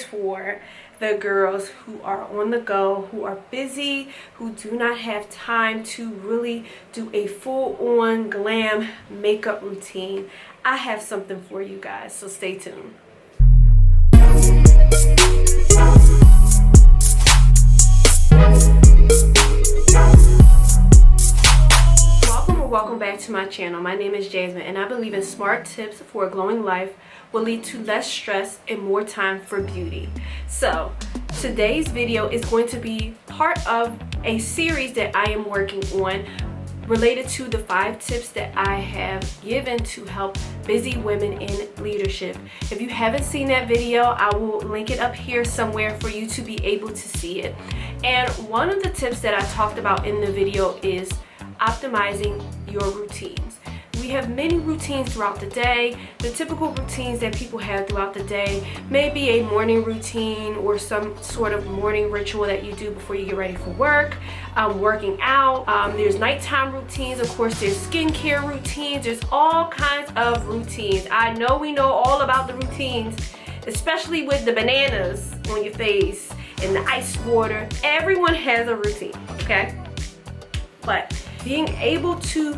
for the girls who are on the go, who are busy, who do not have time to really do a full-on glam makeup routine. I have something for you guys, so stay tuned. Welcome back to my channel. My name is Jasmine and I believe in smart tips for a glowing life will lead to less stress and more time for beauty. So today's video is going to be part of a series that I am working on related to the 5 tips that I have given to help busy women in leadership. If you haven't seen that video, I will link it up here somewhere for you to be able to see it. And one of the tips that I talked about in the video is optimizing your routines. We have many routines throughout the day. The typical routines that people have throughout the day may be a morning routine or some sort of morning ritual that you do before you get ready for work, working out. There's nighttime routines, of course there's skincare routines, there's all kinds of routines. I know we know all about the routines, especially with the bananas on your face and the ice water. Everyone has a routine, okay? But being able to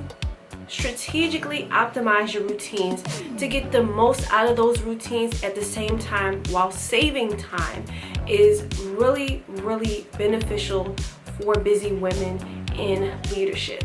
strategically optimize your routines to get the most out of those routines at the same time while saving time is really beneficial for busy women in leadership.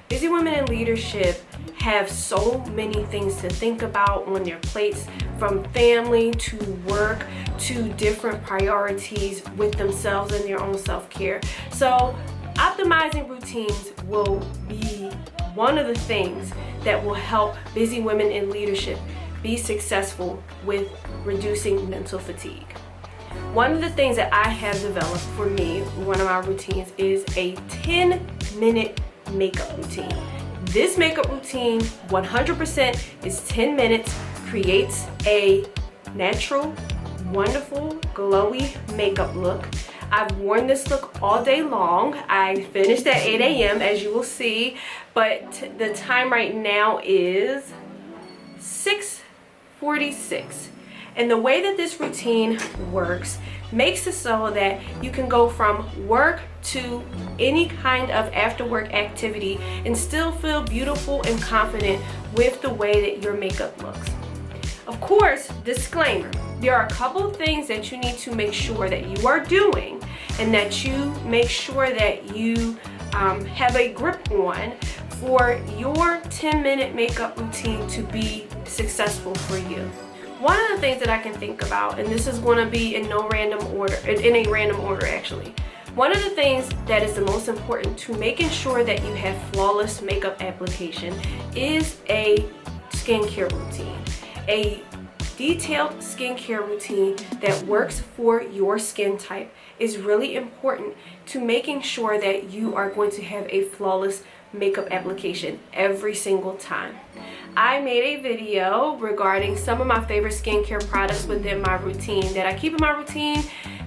Busy women in leadership have so many things to think about on their plates, from family to work to different priorities with themselves and their own self-care. So optimizing routines will be one of the things that will help busy women in leadership be successful with reducing mental fatigue. One of the things that I have developed for me, one of my routines, is a 10-minute makeup routine. This makeup routine 100% is 10 minutes, creates a natural, wonderful, glowy makeup look. I've worn this look all day long. I finished at 8 a.m. as you will see, but the time right now is 6:46. And the way that this routine works makes it so that you can go from work to any kind of after work activity and still feel beautiful and confident with the way that your makeup looks. Of course, disclaimer, there are a couple of things that you need to make sure that you are doing and that you make sure that you have a grip on for your 10-minute makeup routine to be successful for you. One of the things that I can think about, and this is going to be in no random order, in a random order actually. One of the things that is the most important to making sure that you have flawless makeup application is a skincare routine. A detailed skincare routine that works for your skin type is really important to making sure that you are going to have a flawless makeup application every single time. I made a video regarding some of my favorite skincare products within my routine that I keep in my routine.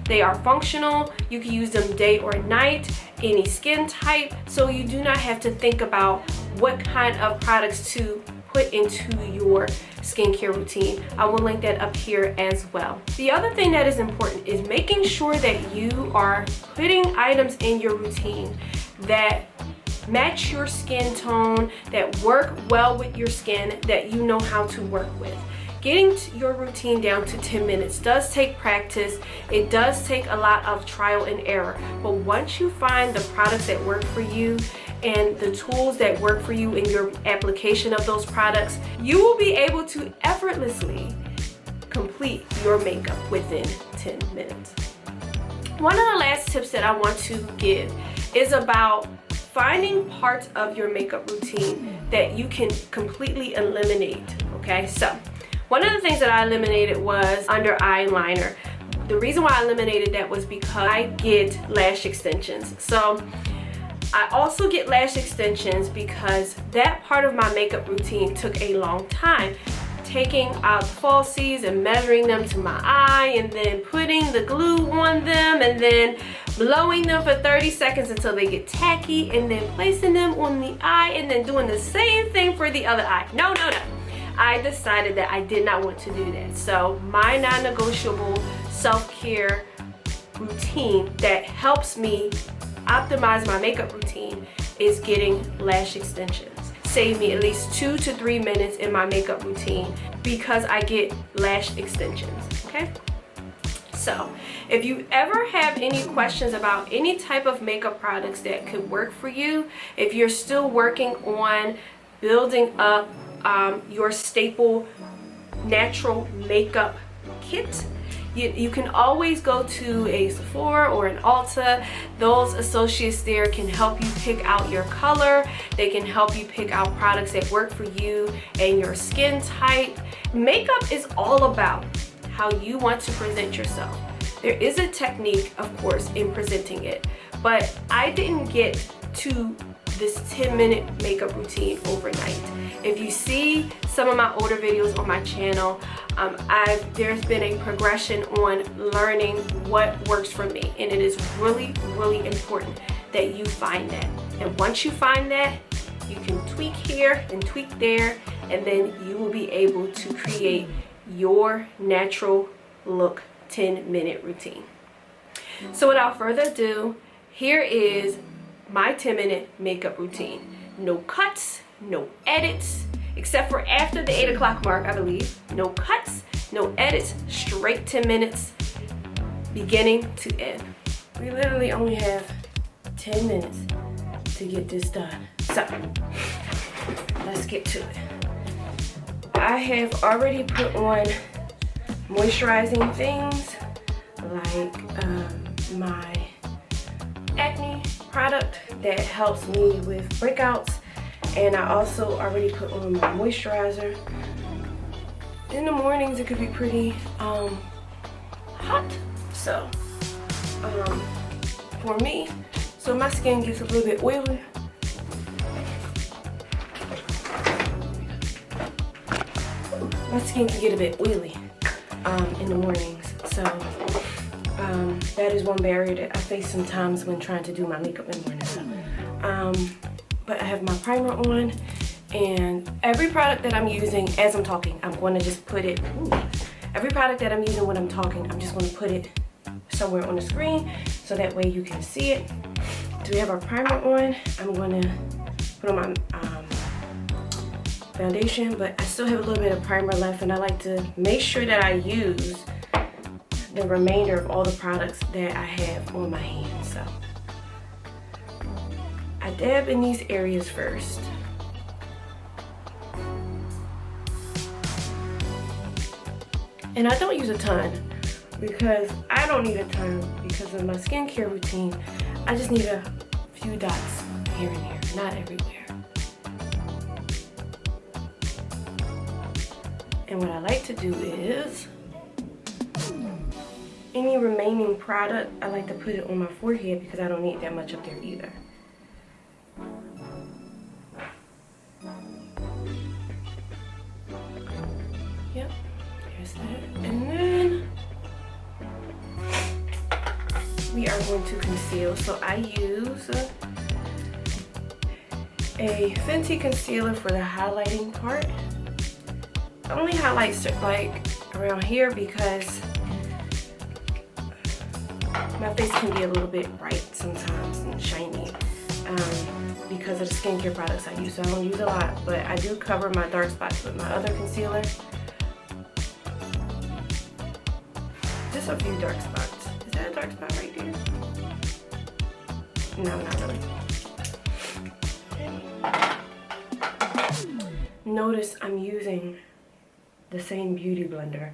They are functional. You can use them day or night, any skin type, so you do not have to think about what kind of products to put into your skincare routine. I will link that up here as well. The other thing that is important is making sure that you are putting items in your routine that match your skin tone, that work well with your skin, that you know how to work with. Getting your routine down to 10 minutes does take practice. It does take a lot of trial and error. But once you find the products that work for you and the tools that work for you in your application of those products, you will be able to effortlessly complete your makeup within 10 minutes. One of the last tips that I want to give is about finding parts of your makeup routine that you can completely eliminate, okay? So one of the things that I eliminated was under eyeliner. The reason why I eliminated that was because I get lash extensions. So I also get lash extensions because that part of my makeup routine took a long time. Taking out the falsies and measuring them to my eye and then putting the glue on them and then blowing them for 30 seconds until they get tacky and then placing them on the eye and then doing the same thing for the other eye. No. I decided that I did not want to do that. So my non-negotiable self-care routine that helps me optimize my makeup routine is getting lash extensions. Save me at least 2 to 3 minutes in my makeup routine because I get lash extensions, okay? So if you ever have any questions about any type of makeup products that could work for you, if you're still working on building up your staple natural makeup kit, you can always go to a Sephora or an Ulta. Those associates there can help you pick out your color. They can help you pick out products that work for you and your skin type. Makeup is all about how you want to present yourself. There is a technique, of course, in presenting it, but I didn't get to this 10-minute makeup routine overnight. If you see some of my older videos on my channel, there's been a progression on learning what works for me, and it is really, really important that you find that. And once you find that, you can tweak here and tweak there, and then you will be able to create your natural look 10-minute routine. So without further ado, here is my 10-minute makeup routine. No cuts, no edits, except for after the 8 o'clock mark, I believe. No cuts, no edits, straight 10 minutes, beginning to end. We literally only have 10 minutes to get this done. So, let's get to it. I have already put on moisturizing things like my acne product that helps me with breakouts, and I also already put on my moisturizer. In the mornings it could be pretty hot, so for me, so my skin gets a little bit oily, my skin can get a bit oily in the mornings. So that is one barrier that I face sometimes when trying to do my makeup in the morning. So, but I have my primer on, and every product that I'm using as I'm talking, I'm going to just put it, every product that I'm using when I'm talking, I'm just going to put it somewhere on the screen so that way you can see it. So we have our primer on. I'm going to put on my foundation, but I still have a little bit of primer left, and I like to make sure that I use the remainder of all the products that I have on my hands. So I dab in these areas first. And I don't use a ton because I don't need a ton because of my skincare routine. I just need a few dots here and there, not everywhere. And what I like to do is, any remaining product, I like to put it on my forehead because I don't need that much up there either. Yep, there's that. And then we are going to conceal. So I use a Fenty concealer for the highlighting part. I only highlight like around here because my face can be a little bit bright sometimes and shiny because of the skincare products I use. So I don't use a lot, but I do cover my dark spots with my other concealer. Just a few dark spots. Is that a dark spot right there? No, not really. Notice I'm using the same beauty blender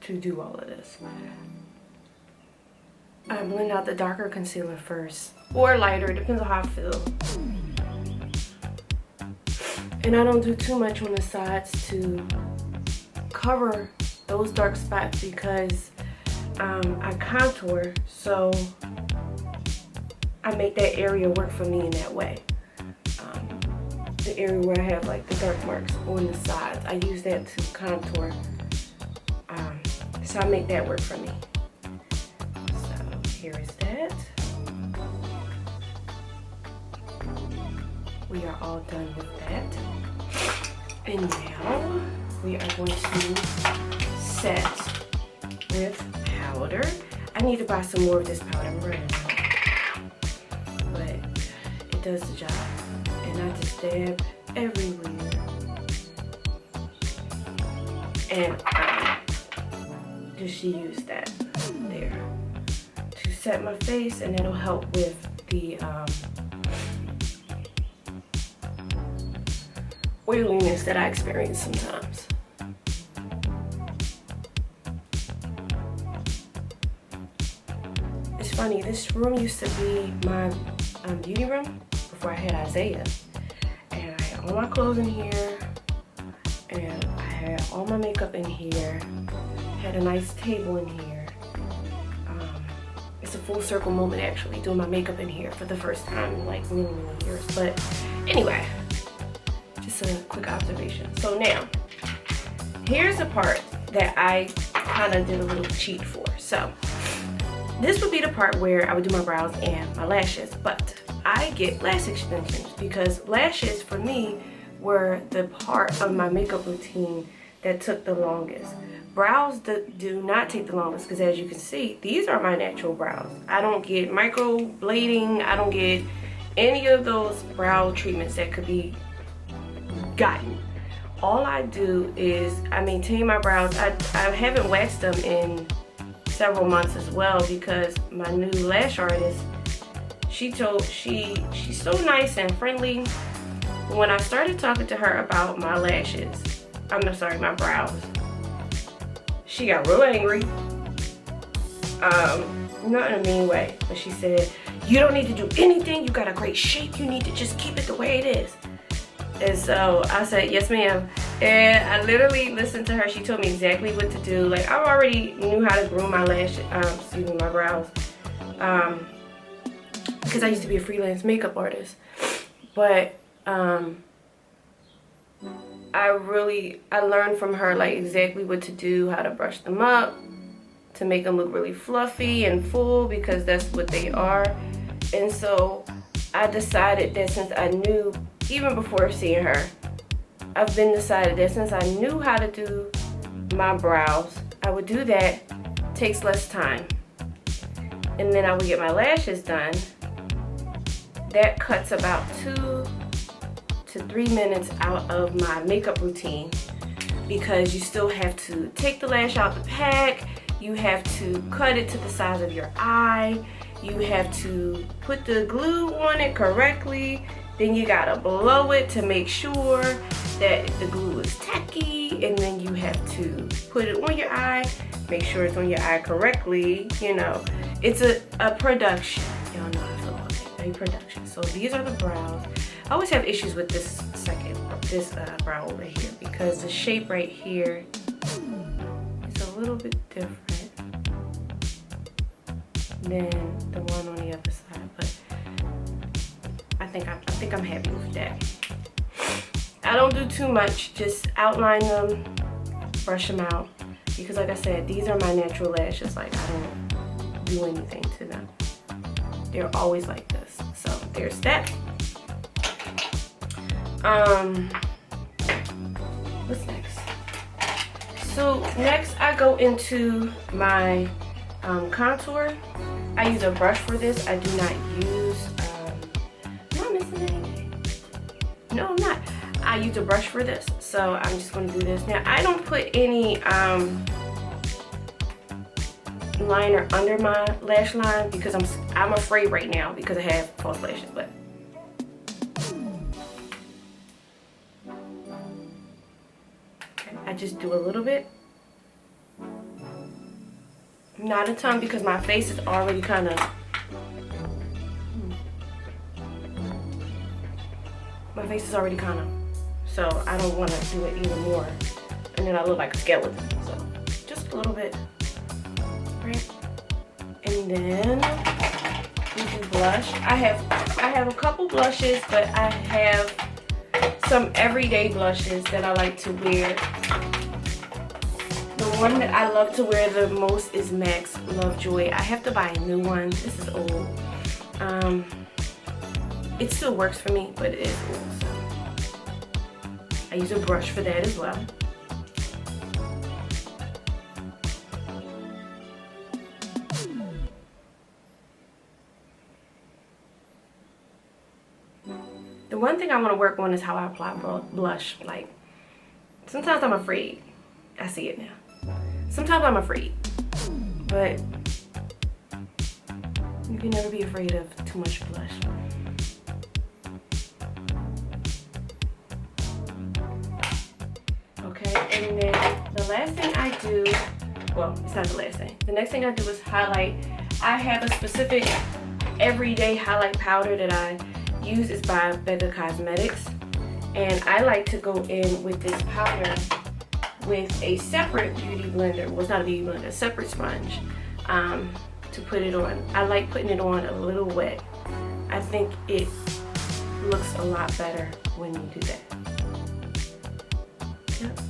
to do all of this. I blend out the darker concealer first, or lighter, it depends on how I feel. And I don't do too much on the sides to cover those dark spots because I contour, so I make that area work for me in that way. The area where I have like the dark marks on the sides, I use that to contour. So I make that work for me. So here is that. We are all done with that. And now we are going to set with powder. I need to buy some more of this powder. I'm running out. But it does the job. And I just dab everywhere. And just use that there to set my face, and that'll help with the oiliness that I experience sometimes. It's funny, this room used to be my beauty room before I had Isaiah, and I had all my clothes in here, and I had all my makeup in here, had a nice table in here. It's a full circle moment actually, doing my makeup in here for the first time in like many years. But anyway, just a quick observation. So now, here's the part that I kind of did a little cheat for. So this would be the part where I would do my brows and my lashes, but I get lash extensions because lashes for me were the part of my makeup routine that took the longest. Brows do not take the longest because, as you can see, these are my natural brows. I don't get microblading. I don't get any of those brow treatments that could be gotten. All I do is I maintain my brows. I haven't waxed them in several months as well because my new lash artist, she's so nice and friendly. When I started talking to her about my lashes, my brows, she got real angry. Not in a mean way, but she said, you don't need to do anything. You got a great shape. You need to just keep it the way it is. And so I said, yes, ma'am. And I literally listened to her. She told me exactly what to do. Like, I already knew how to groom my my brows. Because I used to be a freelance makeup artist. But I learned from her like exactly what to do, how to brush them up to make them look really fluffy and full, because that's what they are. And so I decided that since I knew, even before seeing her, I've been decided that since I knew how to do my brows, I would do that. Takes less time. And then I would get my lashes done. That cuts about 2 to 3 minutes out of my makeup routine, because you still have to take the lash out the pack, you have to cut it to the size of your eye, you have to put the glue on it correctly, then you gotta blow it to make sure that the glue is tacky, and then you have to put it on your eye, make sure it's on your eye correctly. You know, it's a production. Y'all know I feel about that, a production. So these are the brows. I always have issues with this brow over here because the shape right here is a little bit different than the one on the other side, but I think I'm happy with that. I don't do too much, just outline them, brush them out, because like I said, these are my natural lashes. Like, I don't do anything to them. They're always like this. So there's that. What's next? So next I go into my contour. I use a brush for this. I do not use, am I missing anything? No, I'm not. I use a brush for this. So I'm just gonna do this. Now I don't put any liner under my lash line because I'm afraid right now because I have false lashes, but I just do a little bit, not a ton, because my face is already kind of, so I don't want to do it even more, and then I look like a skeleton. So just a little bit, right? And then we do blush. I have a couple blushes, but I have some everyday blushes that I like to wear. The one that I love to wear the most is MAC's Lovejoy. I have to buy a new one. This is old. It still works for me, but it is old. So I use a brush for that as well. one thing I want to work on is how I apply blush. Like, sometimes I'm afraid. I see it now. Sometimes I'm afraid. But you can never be afraid of too much blush. Okay, and then the last thing I do, well, it's not the last thing. The next thing I do is highlight. I have a specific everyday highlight powder that I use. Is by Becca Cosmetics. And I like to go in with this powder with a separate beauty blender. Well, it's not a beauty blender, a separate sponge to put it on. I like putting it on a little wet. I think it looks a lot better when you do that. Yep.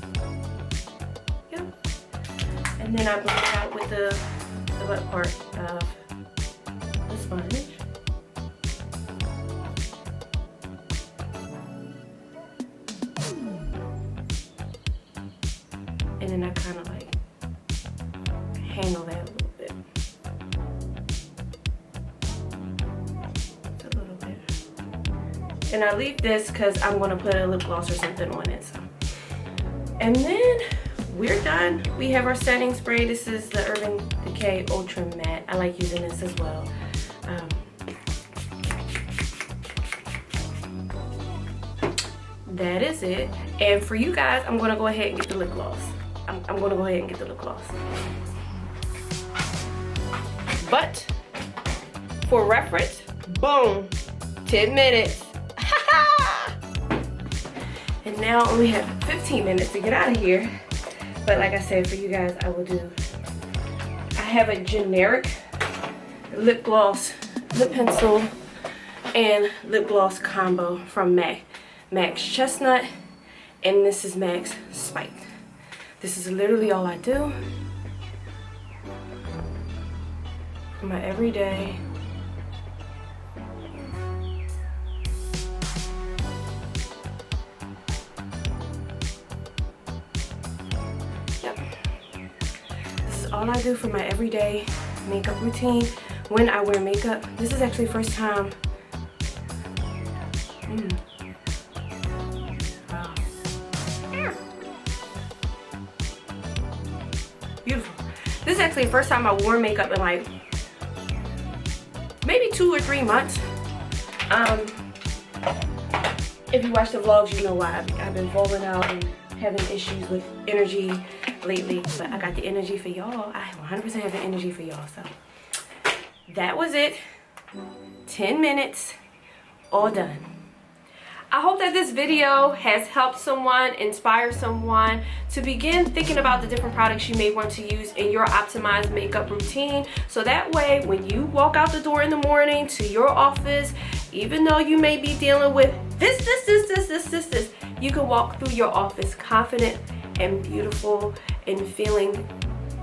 Yep. And then I blend it out with the wet part of the sponge. And then I kind of like handle that a little bit. Just a little bit. And I leave this because I'm going to put a lip gloss or something on it. So. And then we're done. We have our setting spray. This is the Urban Decay Ultra Matte. I like using this as well. That is it. And for you guys, I'm going to go ahead and get the lip gloss. I'm going to go ahead and get the lip gloss. But for reference, boom, 10 minutes. And now I only have 15 minutes to get out of here. But like I said, for you guys, I will do, I have a generic lip gloss, lip pencil, and lip gloss combo from MAC. MAC's Chestnut, and this is MAC's Spiked. This is literally all I do for my everyday. Yep. This is all I do for my everyday makeup routine when I wear makeup. This is actually the first time. Beautiful. This is actually the first time I wore makeup in like maybe 2 or 3 months. If you watch the vlogs, you know why I've been falling out and having issues with energy lately. But I got the energy for y'all. I 100% have the energy for y'all. So that was it. 10 minutes, all done. I hope that this video has helped someone, inspired someone to begin thinking about the different products you may want to use in your optimized makeup routine. So that way, when you walk out the door in the morning to your office, even though you may be dealing with this, you can walk through your office confident and beautiful and feeling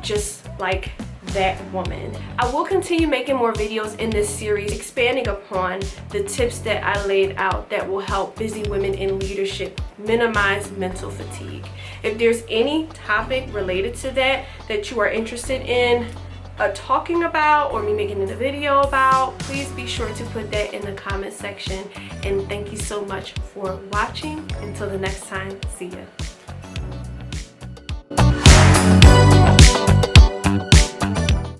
just like that woman. I will continue making more videos in this series, expanding upon the tips that I laid out that will help busy women in leadership minimize mental fatigue. If there's any topic related to that you are interested in talking about or me making a video about, please be sure to put that in the comment section. And thank you so much for watching. Until the next time, see ya.